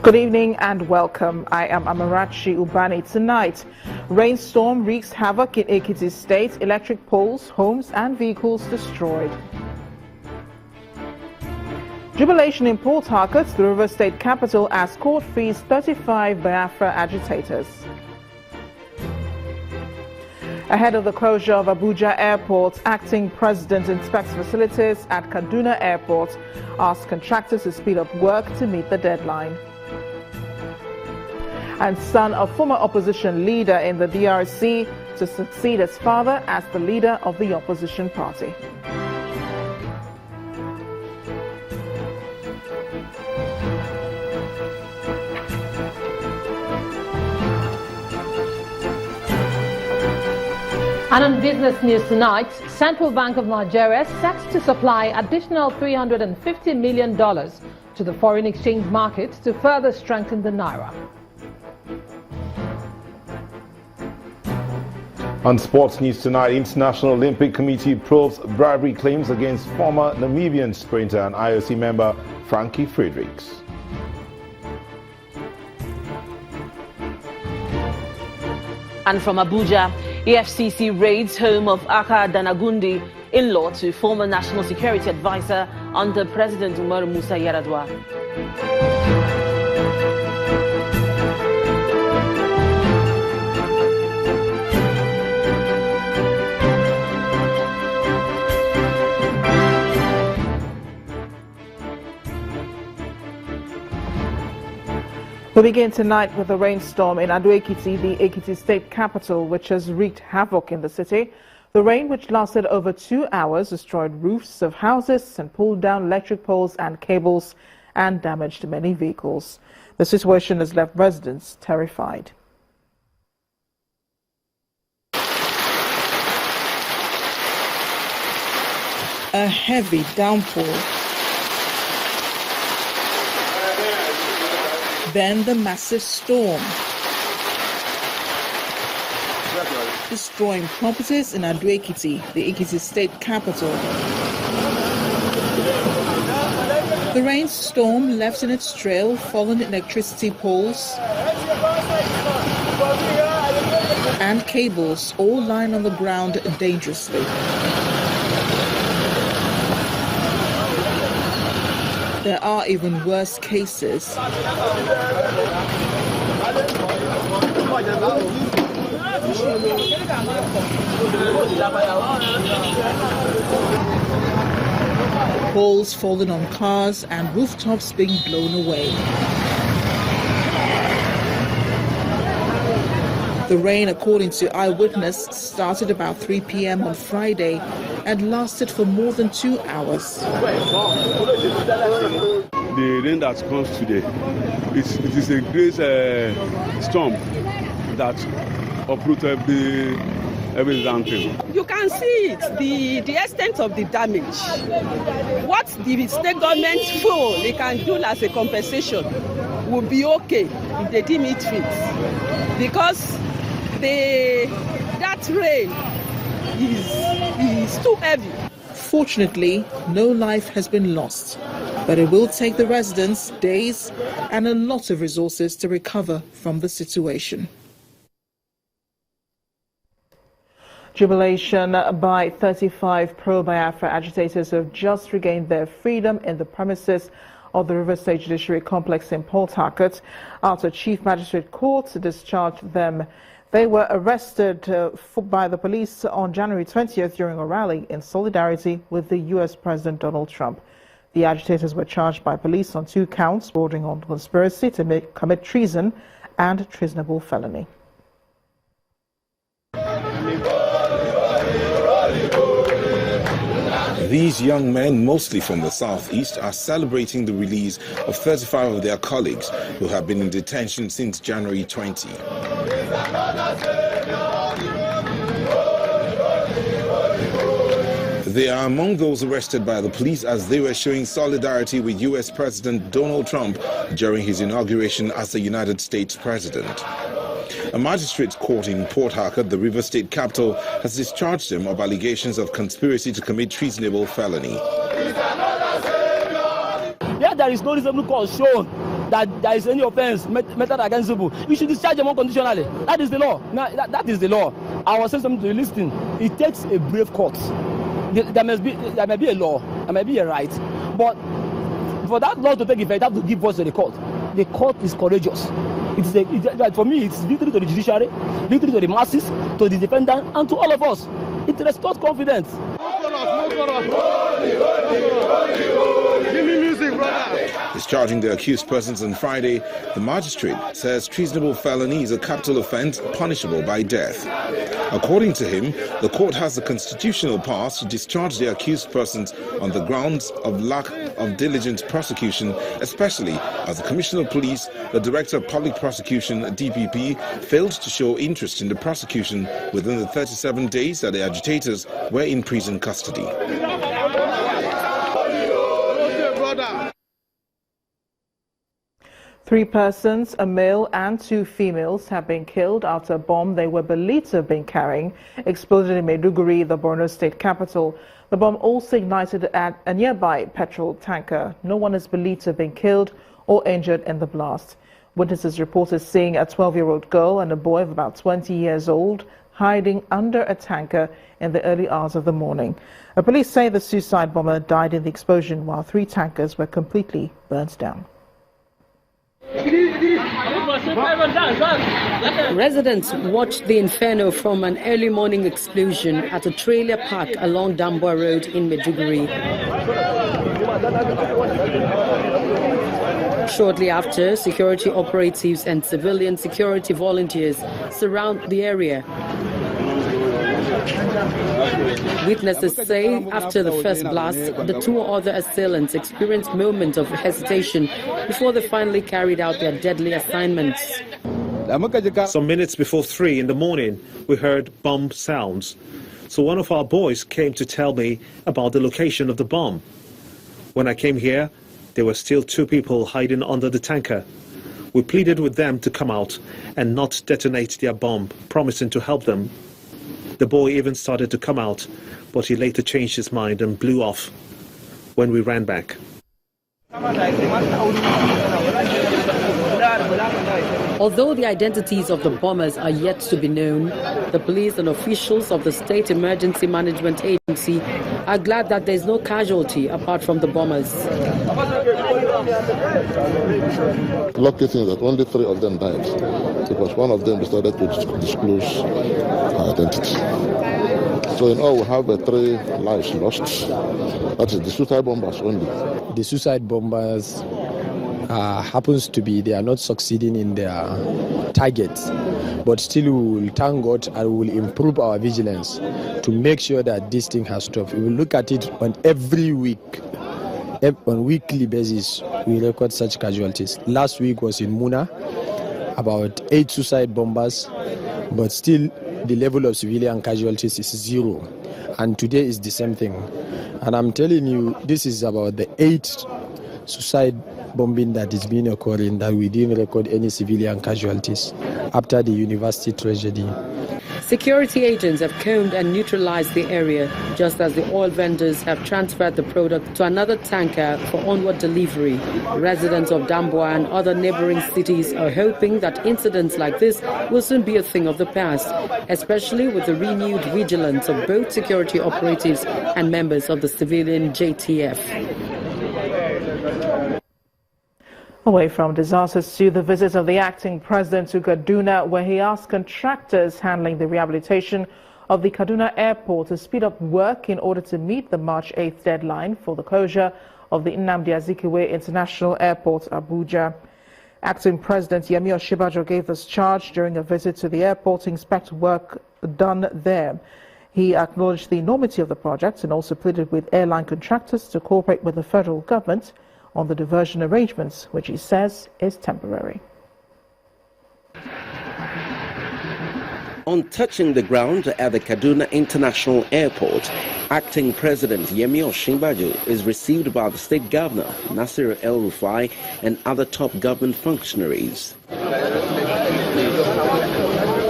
Good evening and welcome. I am Amarachi Ubani. Tonight, rainstorm wreaks havoc in Ekiti State, electric poles, homes and vehicles destroyed. Jubilation in Port Harcourt, the River State capital, as court frees 35 Biafra agitators. Ahead of the closure of Abuja Airport, acting president inspects facilities at Kaduna Airport, asks contractors to speed up work to meet the deadline. And son of former opposition leader in the DRC to succeed his father as the leader of the opposition party. And on business news tonight, Central Bank of Nigeria set to supply additional $350 million to the foreign exchange market to further strengthen the naira. On sports news tonight, International Olympic Committee probes bribery claims against former Namibian sprinter and IOC member Frankie Fredericks. And from Abuja, EFCC raids home of Aka Danagundi, in-law to former National Security Advisor under President Umaru Musa Yar'Adua. We begin tonight with a rainstorm in Ekiti, the Ekiti state capital, which has wreaked havoc in the city. The rain, which lasted over 2 hours, destroyed roofs of houses and pulled down electric poles and cables and damaged many vehicles. The situation has left residents terrified. A heavy downpour. Then the massive storm, destroying properties in Ekiti, the Ekiti state capital. The rainstorm left in its trail fallen electricity poles and cables, all lying on the ground dangerously. There are even worse cases. Poles falling on cars and rooftops being blown away. The rain, according to eyewitness, started about 3 p.m. on Friday and lasted for more than 2 hours. The rain that comes today, it is a great storm that uprooted every thing. You can see it, the extent of the damage. What the state government feel they can do as a compensation will be okay if they deem it fit, because that rain is too heavy. Fortunately, no life has been lost, but it will take the residents days and a lot of resources to recover from the situation. Jubilation by 35 pro-Biafra agitators who have just regained their freedom in the premises of the River State Judiciary Complex in Port Harcourt after Chief Magistrate Court discharged them. They were arrested by the police on January 20th during a rally in solidarity with the U.S. President Donald Trump. The agitators were charged by police on 2 counts bordering on conspiracy to commit treason and treasonable felony. These young men, mostly from the southeast, are celebrating the release of 35 of their colleagues who have been in detention since January 20. They are among those arrested by the police as they were showing solidarity with U.S. President Donald Trump during his inauguration as the United States President. A magistrate's court in Port Harcourt, the River State capital, has discharged him of allegations of conspiracy to commit treasonable felony. Where there is no reasonable cause shown that there is any offense meted against people, you should discharge them unconditionally. That is the law. Now, that is the law. I was saying something to you, listen. It takes a brave court. There may be a law, there may be a right, but for that law to take effect, you have to give voice to the court. The court is courageous. For me, it's victory to the judiciary, victory to the masses, to the defendant, and to all of us. It restores confidence. Give me music, brother. Discharging the accused persons on Friday, the magistrate says treasonable felony is a capital offence punishable by death. According to him, the court has the constitutional power to discharge the accused persons on the grounds of lack of diligent prosecution, especially as the Commissioner of Police, the Director of Public Prosecution, DPP, failed to show interest in the prosecution within the 37 days that the agitators were in prison custody. Three persons, a male and two females, have been killed after a bomb they were believed to have been carrying exploded in Maiduguri, the Borno state capital. The bomb also ignited at a nearby petrol tanker. No one is believed to have been killed or injured in the blast. Witnesses reported seeing a 12-year-old girl and a boy of about 20 years old hiding under a tanker in the early hours of the morning. Police say the suicide bomber died in the explosion while three tankers were completely burnt down. Residents watched the inferno from an early morning explosion at a trailer park along Dambwa Road in Maiduguri. Shortly after, security operatives and civilian security volunteers surround the area. Witnesses say after the first blast, the two other assailants experienced moments of hesitation before they finally carried out their deadly assignments. Some minutes before 3 in the morning, we heard bomb sounds. So one of our boys came to tell me about the location of the bomb. When I came here, there were still two people hiding under the tanker. We pleaded with them to come out and not detonate their bomb, promising to help them. The boy even started to come out, but he later changed his mind and blew off when we ran back. Although the identities of the bombers are yet to be known, the police and officials of the State Emergency Management Agency are glad that there is no casualty apart from the bombers. Lucky thing that only 3 of them died, because one of them decided to disclose her identity. So in all, we have 3 lives lost. That is the suicide bombers only. The suicide bombers happens to be they are not succeeding in their targets, but still we will thank God and we will improve our vigilance to make sure that this thing has stopped. We will look at it on every week. On weekly basis, we record such casualties. Last week was in Muna, about 8 suicide bombers, but still the level of civilian casualties is 0. And today is the same thing. And I'm telling you, this is about the 8th suicide bombing that is being occurring that we didn't record any civilian casualties after the university tragedy. Security agents have combed and neutralized the area, just as the oil vendors have transferred the product to another tanker for onward delivery. Residents of Dambwa and other neighboring cities are hoping that incidents like this will soon be a thing of the past, especially with the renewed vigilance of both security operatives and members of the civilian JTF. Away from disasters to the visit of the acting president to Kaduna, where he asked contractors handling the rehabilitation of the Kaduna airport to speed up work in order to meet the March 8th deadline for the closure of the Nnamdi Azikiwe International Airport, Abuja. Acting President Yemi Osinbajo gave this charge during a visit to the airport to inspect work done there. He acknowledged the enormity of the project and also pleaded with airline contractors to cooperate with the federal government on the diversion arrangements, which he says is temporary. On touching the ground at the Kaduna International Airport, Acting President Yemi Osinbajo is received by the State Governor, Nasir El-Rufai, and other top government functionaries.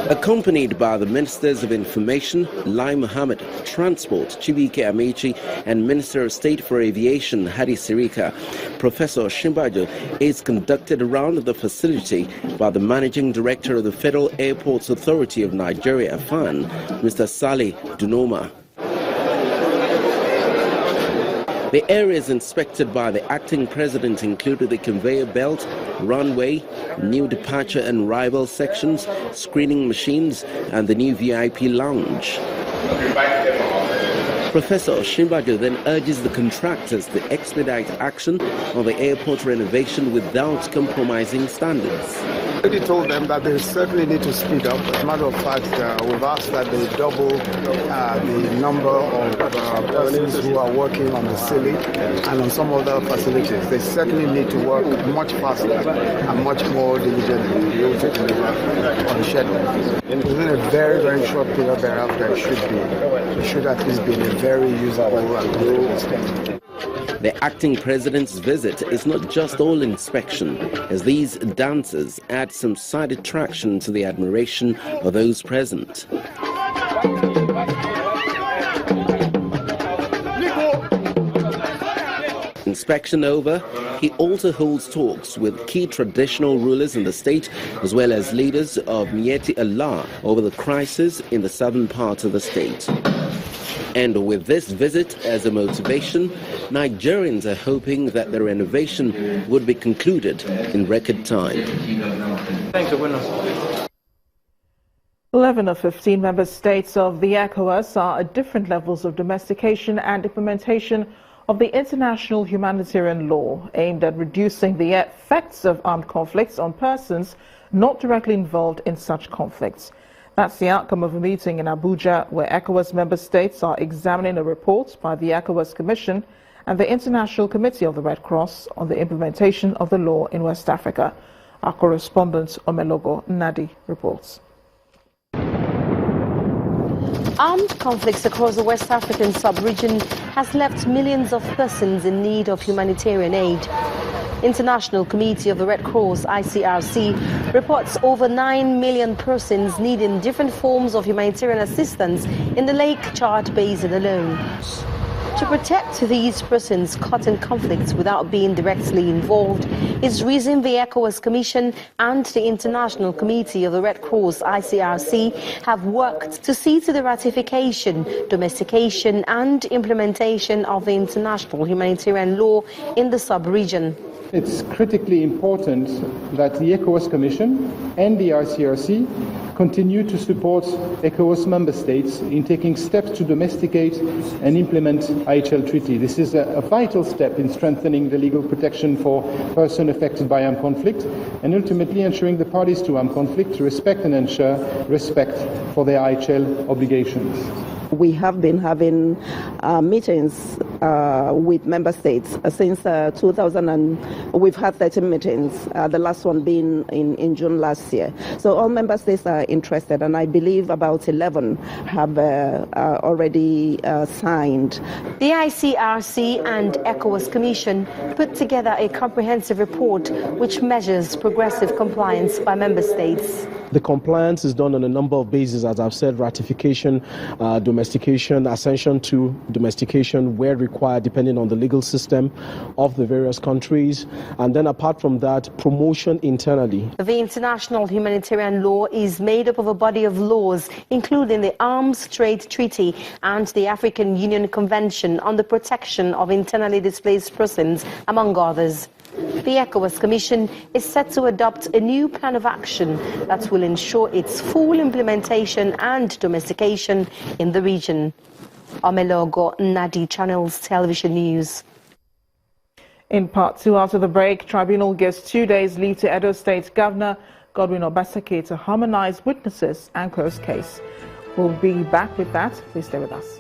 Accompanied by the Ministers of Information, Lai Mohammed, Transport, Chibike Amechi, and Minister of State for Aviation, Hadi Sirika, Professor Osinbajo is conducted around the facility by the Managing Director of the Federal Airports Authority of Nigeria, FAN, Mr. Saleh Dunoma. The areas inspected by the acting president included the conveyor belt, runway, new departure and arrival sections, screening machines, and the new VIP lounge. Professor Osinbajo then urges the contractors to expedite action on the airport renovation without compromising standards. I already told them that they certainly need to speed up. As a matter of fact, we've asked that they double the number of persons who are working on the ceiling and on some other facilities. They certainly need to work much faster and much more diligently to be able to deliver on schedule. Within a very, very short period thereafter, it should at least be in a very usable and comfortable state. The acting president's visit is not just all inspection, as these dancers add some side attraction to the admiration of those present. Inspection over, he also holds talks with key traditional rulers in the state, as well as leaders of Mieti Allah over the crisis in the southern part of the state. And with this visit as a motivation, Nigerians are hoping that the renovation would be concluded in record time. 11 of 15 member states of the ECOWAS are at different levels of domestication and implementation of the international humanitarian law aimed at reducing the effects of armed conflicts on persons not directly involved in such conflicts. That's the outcome of a meeting in Abuja where ECOWAS member states are examining a report by the ECOWAS Commission and the International Committee of the Red Cross on the implementation of the law in West Africa. Our correspondent Omelogo Nadi reports. Armed conflicts across the West African sub-region has left millions of persons in need of humanitarian aid. International Committee of the Red Cross, ICRC, reports over 9 million persons needing different forms of humanitarian assistance in the Lake Chad Basin alone. To protect these persons caught in conflicts without being directly involved is reason the ECOWAS Commission and the International Committee of the Red Cross, ICRC, have worked to see to the ratification, domestication and implementation of the international humanitarian law in the sub-region. It's critically important that the ECOWAS Commission and the ICRC continue to support ECOWAS member states in taking steps to domesticate and implement IHL Treaty. This is a vital step in strengthening the legal protection for persons affected by armed conflict and ultimately ensuring the parties to armed conflict to respect and ensure respect for their IHL obligations. We have been having meetings with member states since 2000, and we've had 13 meetings, the last one being in June last year. So all member states are interested, and I believe about 11 have already signed. The ICRC and ECOWAS Commission put together a comprehensive report which measures progressive compliance by member states. The compliance is done on a number of bases, as I've said: ratification, domestication, ascension to domestication where required, depending on the legal system of the various countries. And then apart from that, promotion internally. The international humanitarian law is made up of a body of laws, including the Arms Trade Treaty and the African Union Convention on the Protection of Internally Displaced Persons, among others. The ECOWAS Commission is set to adopt a new plan of action that will ensure its full implementation and domestication in the region. Omelogo Nadi, Channels Television News. In part two, after the break, tribunal gives 2 days leave to Edo State Governor Godwin Obaseki to harmonize witnesses and close case. We'll be back with that. Please stay with us.